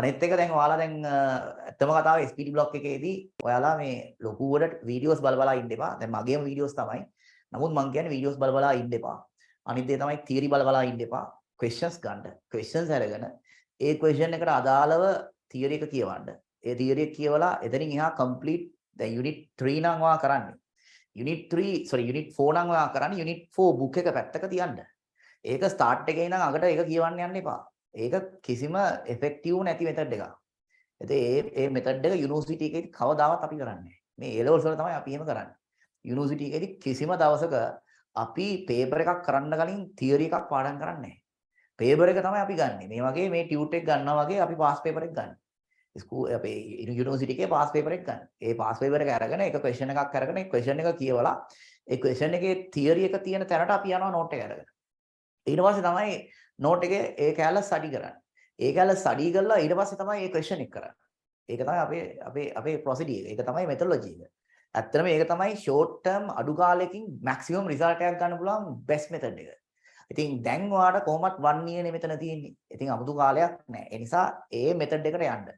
අනිත් එක දැන් ඔයාලා දැන් ඇත්තම කතාව SPD බ්ලොක් එකේදී ඔයාලා මේ ලොකුවට වීඩියෝස් බල ඉන්න එපා. දැන් මගේම වීඩියෝස් තමයි. නමුත් මම කියන්නේ වීඩියෝස් බල ඉන්න එපා. අනිත් දේ තමයි තියරි බල ඉන්න එපා. questions ගන්න. questions අරගෙන ඒ question එකට අදාළව තියරි එක කියවන්න. ඒ තියරි එක කියවලා එතනින් එහා complete දැන් unit 3 නම් ඔයා කරන්නේ. unit 4 නම් ඔයා කරන්නේ unit 4 book එක පැත්තක තියන්න. ඒක start එකේ ඉඳන් අගට ඒක කියවන්න යන්න එපා. ඒක කිසිම effective නැති method එකක්. ඉතින් මේ method එක university එකේදී කවදාවත් අපි කරන්නේ නැහැ. මේ A levels වල තමයි අපි එහෙම කරන්නේ. university එකේදී කිසිම දවසක අපි paper එකක් කරන්න කලින් theory එකක් පාඩම් කරන්නේ නැහැ. paper එක තමයි අපි ගන්නෙ. මේ වගේ මේ tute එක ගන්නවා වගේ අපි pass paper එක ගන්න. ස්කූල් අපේ යුනිවර්සිටි එකේ පාස් පේපර් එකක් ගන්න. ඒ පාස් පේපර් එක අරගෙන ඒක ක්වෙස්චන් එකක් අරගෙන ඒ ක්වෙස්චන් එක කියවලා ඒ ක්වෙස්චන් එකේ තියරි එක තියෙන තැනට අපි යනවා නෝට් එක අරගෙන. ඊට පස්සේ තමයි නෝට් එකේ ඒ කැලල ස්ටඩි කරන්නේ. ඒ කැලල ස්ටඩි කරලා ඊට පස්සේ තමයි මේ ක්වෙස්චන් එක කරන්නේ. ඒක තමයි අපේ ප්‍රොසීඩියර්. ඒක තමයි මෙතොඩොලොජි එක. ඇත්තටම ඒක තමයි ෂෝට් ටර්ම් අඩු කාලෙකින් මැක්සිමම් රිසල්ට් එකක් ගන්න පුළුවන් බෙස්ට් මෙතඩ් එක. ඉතින් දැන් ඔයාලට කොහොමත් 1 year නේ මෙතන තියෙන්නේ. ඉතින් 아무තු කාලයක් නැහැ. ඒ නිසා ඒ මෙතඩ් එකට යන්න.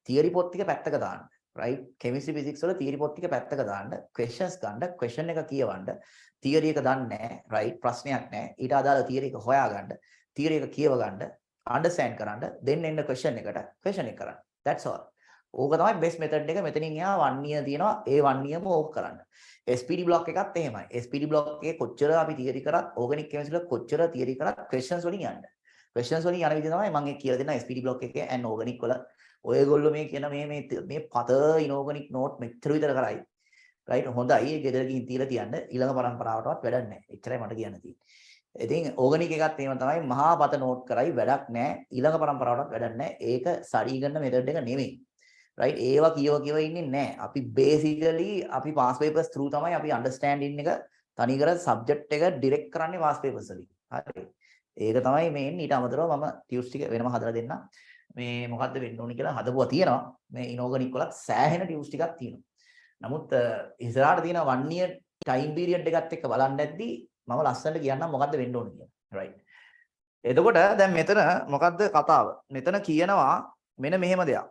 තියරි පොත් ටික පැත්තක දාන්න. right chemistry physics වල තියරි පොත් ටික පැත්තක දාන්න. questions ගන්න. question එක කියවන්න. තියරි එක දන්නේ නැහැ. right ප්‍රශ්නයක් නැහැ. ඊට අදාළ තියරි එක හොයාගන්න. තියරි එක කියව ගන්න. understand කරන්න. then එන්න question එකට question එක කරන්න. that's all. ඕක තමයි best method එක. මෙතනින් එහා 1 year තියෙනවා. ඒ 1 yearම ඕක කරන්න. SPD block එකත් එහෙමයි. SPD block එකේ කොච්චර අපි තියරි කරත් organic chemistry වල කොච්චර තියරි කරත් questions වලින් යන්න. questions වලින් යන විදිහ තමයි මම කියලා දෙන්න SPD block එකේ and organic වල ඔයගොල්ලෝ මේ කියන මේ පත ඉනෝගනික් නෝට් මෙච්චර විතර කරයි. රයිට් හොඳයි. ඒ ගෙදර ගිහින් තියලා තියන්න. ඊළඟ පරම්පරාවටවත් වැඩක් නැහැ. එච්චරයි මට කියන්න තියෙන්නේ. ඉතින් ඕගනික් එකත් එහෙම තමයි මහා පත නෝට් කරයි වැඩක් නැහැ. ඊළඟ පරම්පරාවටවත් වැඩක් නැහැ. ඒක ස්ටඩි කරන මෙතඩ් එක නෙමෙයි. රයිට් ඒවා කියව ඉන්නේ නැහැ. අපි බේසිකලි අපි පාස් පේපර්ස් through තමයි අපි අන්ඩර්ස්ටෑන්ඩින් එක තනිකර සබ්ජෙක්ට් එක ඩිරෙක්ට් කරන්නේ පාස් පේපර්ස් වලින්. හරි. ඒක තමයි මේ ඊට අමතරව මම ටියුස් ටික වෙනම හදලා දෙන්නම්. මේ මොකද්ද වෙන්න ඕනි කියලා හදපුවා තියෙනවා. මේ ඉනෝගනික් වලත් සෑහෙන ටියුස් ටිකක් තියෙනවා. නමුත් ඉස්සරහට තියෙන 1 year time period එකත් එක්ක බලන්න නැද්දි මම ලස්සනට කියන්නම් මොකද්ද වෙන්න ඕනි කියලා. right. එතකොට දැන් මෙතන මොකද්ද කතාව? මෙතන කියනවා මෙන්න මෙහෙම දෙයක්.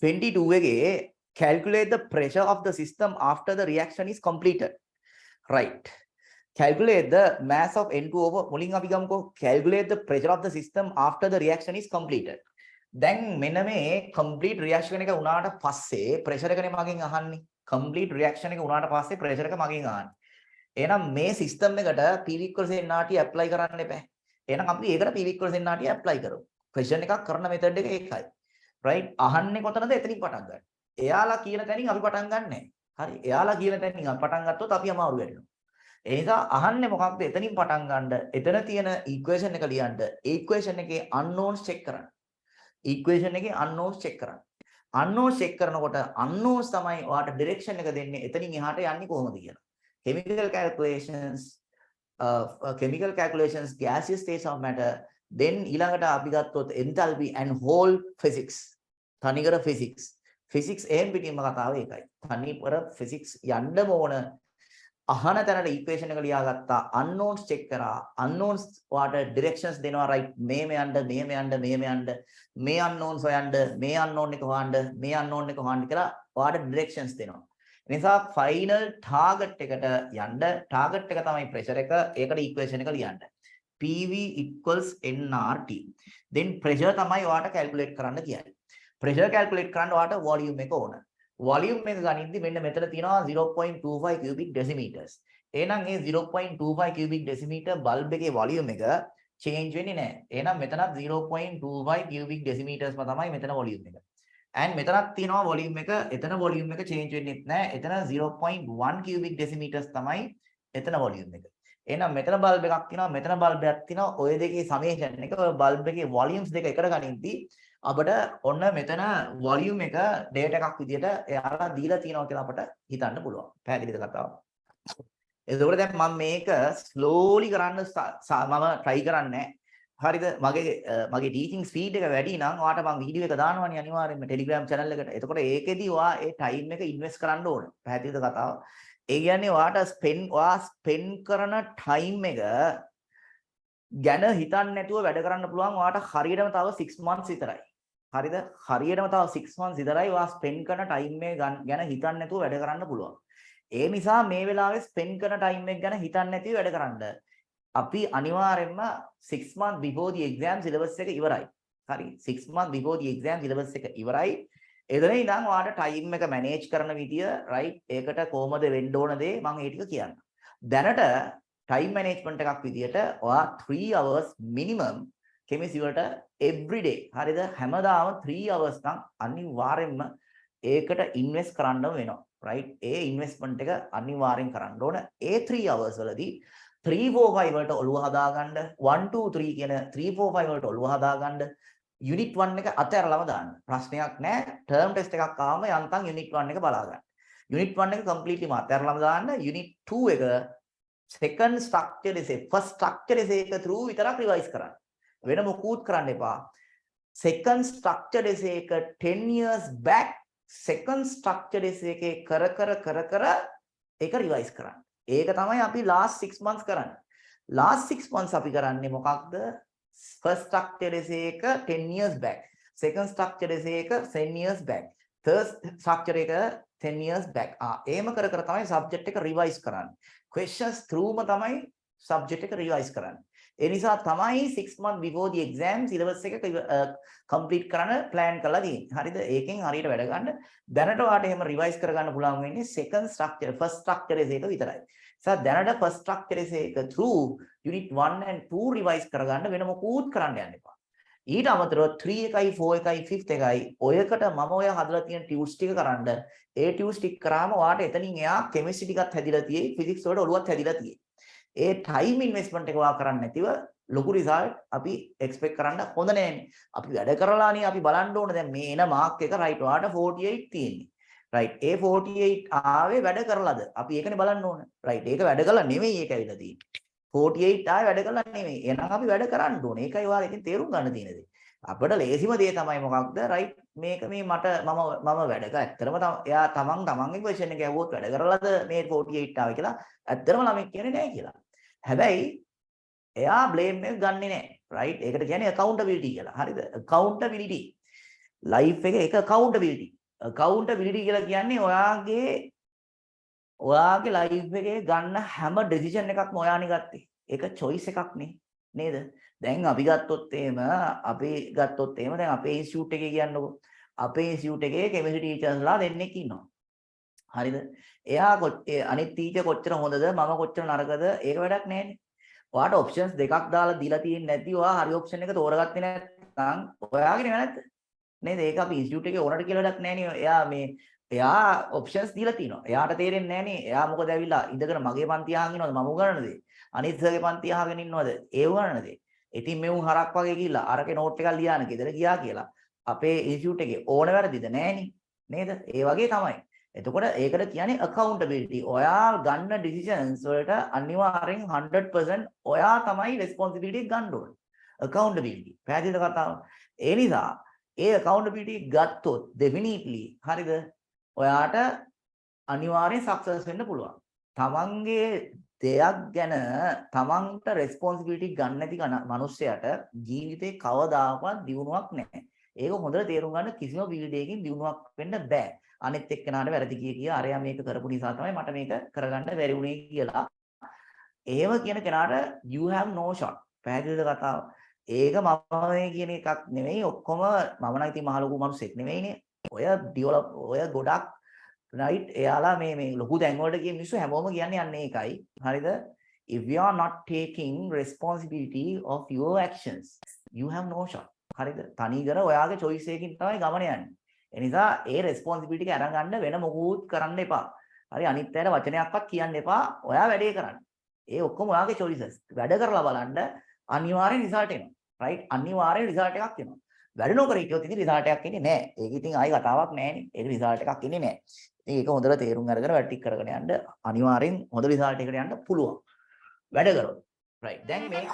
22 එකේ calculate the pressure of the system after the reaction is completed. right. Calculate the mass of N2 over මුලින් අපි ගමුකෝ calculate the pressure of the system after the reaction is completed. දැන් මෙන්න මේ complete reaction එක වුණාට පස්සේ pressure එකනේ මගෙන් අහන්නේ. complete reaction එක වුණාට පස්සේ pressure එක මගෙන් අහන්නේ. එහෙනම් මේ system එකට PV equals nRT apply කරන්න එපා. එහෙනම් අපි ඒකට PV equals nRT apply කරමු. question එකක් කරන method එක ඒකයි. right අහන්නේ කොතනද? එතනින් පටන් ගන්න. එයාලා කියන තැනින් අපි පටන් ගන්නෑ. හරි. එයාලා කියන තැනින් අපි පටන් ගත්තොත් අපි අමාරු වෙනවා. ඒ නිසා අහන්නේ මොකක්ද? එතනින් පටන් ගන්න. එතන තියෙන equation එක ලියන්න. equation එකේ unknowns check කරන්න. equation එකේ unknowns check කරන්න. unknowns check කරනකොට unknowns තමයි ඔයාලට direction එක දෙන්නේ. එතනින් එහාට යන්නේ කොහොමද කියලා. chemical calculations gaseous states of matter. then ඊළඟට අපි ගත්තොත් enthalpy and whole physics. තනිකර physics. physics එහෙන් පිටින්ම කතාව ඒකයි. තනිකර physics යන්නම ඕන. අහන තැනට equation එක ලියාගත්තා. unknowns check කරා. unknowns ඔයාලට directions දෙනවා right. මෙහෙම යන්න මේ unknowns හොයන්න, මේ unknown එක හොයන්න, මේ unknown එක හොයන්න කියලා ඔයාලට directions දෙනවා. ඒ නිසා final target එකට යන්න. target එක තමයි pressure එක. ඒකට equation එක ලියන්න. PV equals nRT. then pressure තමයි ඔයාලට calculate කරන්න කියන්නේ. pressure calculate කරන්න ඔයාලට volume එක ඕන. volume එක ගනිද්දි මෙන්න මෙතන තියෙනවා 0.25 cubic decimeters. එහෙනම් මේ 0.25 cubic decimeter bulb එකේ volume එක change වෙන්නේ නැහැ. එහෙනම් මෙතනත් 0.25 cubic decimeters තමයි මෙතන volume එක. and මෙතනත් තියෙනවා volume එක. එතන volume එක change වෙන්නේ නැහැ. එතන 0.1 cubic decimeters තමයි එතන volume එක. එහෙනම් මෙතන bulb එකක් තියෙනවා, මෙතන bulb එකක් තියෙනවා. ඔය දෙකේ summation එක bulb එකේ volumes දෙක එකට ගනිද්දි අපිට ඔන්න මෙතන වොලියුම් එක ඩේටා එකක් විදියට එයාලා දීලා තියෙනවා කියලා අපිට හිතන්න පුළුවන්. පැහැදිලිද කතාව? එතකොට දැන් මම මේක ස්ලෝලි කරන්න මම try කරන්නේ. හරිද? මගේ ටීචින් ස්පීඩ් එක වැඩි නම් ඔයාට මම වීඩියෝ එක දානවනේ අනිවාර්යෙන්ම Telegram channel එකට. එතකොට ඒකෙදි ඔයා ඒ time එක invest කරන්න ඕන. පැහැදිලිද කතාව? ඒ කියන්නේ ඔයාට spend කරන time එක ගැන හිතන්නේ නැතුව වැඩ කරන්න පුළුවන් ඔයාට හරියටම තව 6 months විතරයි. හරිද? හරියටම තව 6 months විතරයි ඔයා spend කරන time එක ගැන හිතන්නේ නැතුව වැඩ කරන්න පුළුවන්. ඒ නිසා මේ වෙලාවේ spend කරන time එක ගැන හිතන්නේ නැතිව වැඩ කරන්න. අපි අනිවාර්යයෙන්ම 6 months before the exam syllabus එක ඉවරයි. හරි 6 months before the exam syllabus එක ඉවරයි. එතන ඉඳන් ඔයාට time එක manage කරන විදිය right ඒකට කොහොමද වෙන්න ඕන දේ මම ඒ ටික කියන්නම්. දැනට time management එකක් විදියට ඔයා 3 hours minimum chemistry වලට every day හරිද හැමදාම 3 hours නම් අනිවාර්යෙන්ම ඒකට invest කරන්න වෙනවා. right ඒ investment එක අනිවාර්යෙන් කරන්න ඕන. ඒ 3 hours වලදී 3 4 5 වලට ඔළුව හදාගන්න 1 2 3 කියන 3 4 5 වලට ඔළුව හදාගන්න unit 1 එක අතහැරලම දාන්න. ප්‍රශ්නයක් නැහැ. term test එකක් ආවම යන්තම් unit 1 එක බලා ගන්න. unit 1 එක completely අතහැරලම දාන්න. unit 2 එක second structure essay first structure essay එක through විතරක් revise කරන්න. වෙන මොකුත් කරන්න එපා. second structure essay එක 10 years back second structure essay එකේ කර ඒක revise කරන්න. ඒක තමයි අපි last 6 months කරන්නේ. last 6 months අපි කරන්නේ මොකක්ද? first structure essay එක 10 years back. second structure essay එක 10 years back. third structure එක 10 years back. එහෙම කර තමයි subject එක revise කරන්නේ. questions through ම තමයි subject එක revise කරන්නේ. ඒ නිසා තමයි 6 months before the exam syllabus එක complete කරන්න plan කරලා තියෙන්නේ. හරිද? ඒකෙන් හරියට වැඩ ගන්න. දැනට ඔයාලට එහෙම revise කරගන්න පුළුවන් වෙන්නේ second structure first structure essay එක විතරයි. දැනට first structure essay එක through unit 1 and 2 revise කරගන්න වෙන මොකුත් කරන්න යන්න එපා. ඊට අමතරව 3 එකයි 4 එකයි 5th එකයි ඔයකට මම ඔය හදලා තියෙන ටියුස් ටික කරන්න. ඒ ටියුස් ටික කරාම ඔයාට එතනින් එයා chemistry ටිකත් හැදිලා තියෙයි, physics වලට ඔළුවත් හැදිලා තියෙයි. ඒ time investment එක ඔයා කරන්නේ නැතිව ලොකු result අපි expect කරන්න හොඳ නෑනේ. අපි වැඩ කරලානේ අපි බලන්න ඕන දැන් මේ එන mark එක right ඔයාට 48 තියෙන්නේ. right ඒ 48 ආවේ වැඩ කරලාද? අපි ඒකනේ බලන්න ඕන. right ඒක වැඩ කළා නෙමෙයි ඒක ඇවිල්ලා තියෙන්නේ. 48 ආවේ වැඩ කළා නෙමෙයි. එහෙනම් අපි වැඩ කරන්න ඕනේ. ඒකයි ඔයාලා ඉතින් තේරුම් ගන්න තියෙන දේ. අපිට ලේසිම දේ තමයි මොකක්ද? right මේක මේ මම වැඩ කරා. ඇත්තටම එයා තමන්ගේ question එක ඇහුවොත් වැඩ කරලාද මේ 48 ආවේ කියලා. ඇත්තටම ළමෙක් කියන්නේ නැහැ කියලා. හැබැයි එයා blame එක ගන්නෙ නැහැ. right ඒකට කියන්නේ accountability කියලා. හරිද? accountability. life එකේ එක accountability. accountability කියලා කියන්නේ ඔයාගේ life එකේ ගන්න හැම decision එකක්ම ඔයානේ ගත්තේ. ඒක choice එකක් නේද? දැන් අපි ගත්තොත් එහෙම දැන් අපේ institute එකේ කියන්නකො. අපේ institute එකේ chemistry teachersලා දෙන්නෙක් ඉන්නවා. හරිද? එයා අනිත් teacher කොච්චර හොඳද මම කොච්චර නරකද ඒක වැඩක් නැහැනේ. ඔයාට options දෙකක් දාලා දීලා තියෙන්නේ නැති ඔයා හරි option එක තෝරගත්තේ නැත්නම් ඔයාගේ නැත්ද? නේද? ඒක අපි institute එකේ ඕනට කියලා වැඩක් නැහැනේ. එයා options දීලා තිනවා. එයාට තේරෙන්නේ නැහනේ. එයා මොකද ඇවිල්ලා ඉඳගෙන මගේ පන්ති අහගෙන ඉන්නවද මම උගන්නන දේ. අනිත් සර්ගේ පන්ති අහගෙන ඉන්නවද ඒ උගන්නන දේ. ඉතින් මෙවුන් හරක් වගේ ගිහිල්ලා අරකේ නෝට් එකක් ලියාන ගෙදර ගියා කියලා අපේ ඉන්ස්ටිටියුට් එකේ ඕන වැරදිද නැහනේ. නේද? ඒ වගේ තමයි. එතකොට ඒකට කියන්නේ accountability. ඔයා ගන්න decisions වලට අනිවාර්යෙන් 100% ඔයා තමයි responsibility ගන්න ඕනේ. accountability. පැහැදිලිද කතාව? ඒ නිසා ඒ accountability ගත්තොත් definitely හරිද? ඔයාට අනිවාර්යෙන් සක්සස් වෙන්න පුළුවන්. තමන්ගේ දෙයක් ගැන තමන්ට responsibility ගන්න නැති මනුස්සයට ජීවිතේ කවදාකවත් දියුණුවක් නැහැ. ඒක හොඳට තේරුම් ගන්න කිසිම field එකකින් දියුණුවක් වෙන්න බෑ. අනිත් එක්කෙනාට වැරදි කිය අරයා මේක කරපු නිසා තමයි මට මේක කරගන්න බැරි වුණේ කියලා. එහෙම කියන කෙනාට you have no shot. පැහැදිලිද කතාව? ඒක මම මේ කියන එකක් නෙමෙයි. ඔක්කොම මම නම් ඉතින් මහ ලොකු මිනිස්සෙක් නෙමෙයිනේ. ඔය ගොඩක් right එයාලා මේ ලොකු තැන් වලට ගිය මිනිස්සු හැමෝම කියන්නේ යන්නේ ඒකයි. හරිද? if you are not taking responsibility of your actions you have no shot. හරිද? තනිකර ඔයාගේ choice එකකින් තමයි ගමන යන්නේ. ඒ නිසා ඒ responsibility එක අරන් ගන්න වෙන මොකුත් කරන්න එපා. හරි අනිත් අයට වචනයක්වත් කියන්න එපා. ඔයා වැඩේ කරන්න. ඒ ඔක්කොම ඔයාගේ choices. වැඩ කරලා බලන්න අනිවාර්යෙන් result එනවා. right අනිවාර්යෙන් result එකක් එනවා. වැඩ නොකර හිටියොත් ඉතින් result එකක් එන්නේ නැහැ. ඒක ඉතින් ආයි කතාවක් නැහැනේ. ඒක result එකක් එන්නේ නැහැ. ඉතින් ඒක හොඳට තේරුම් අරගෙන වැඩ ටික කරගෙන යන්න අනිවාර්යෙන් හොඳ result එකකට යන්න පුළුවන්. වැඩ කරොත්. right දැන් මේක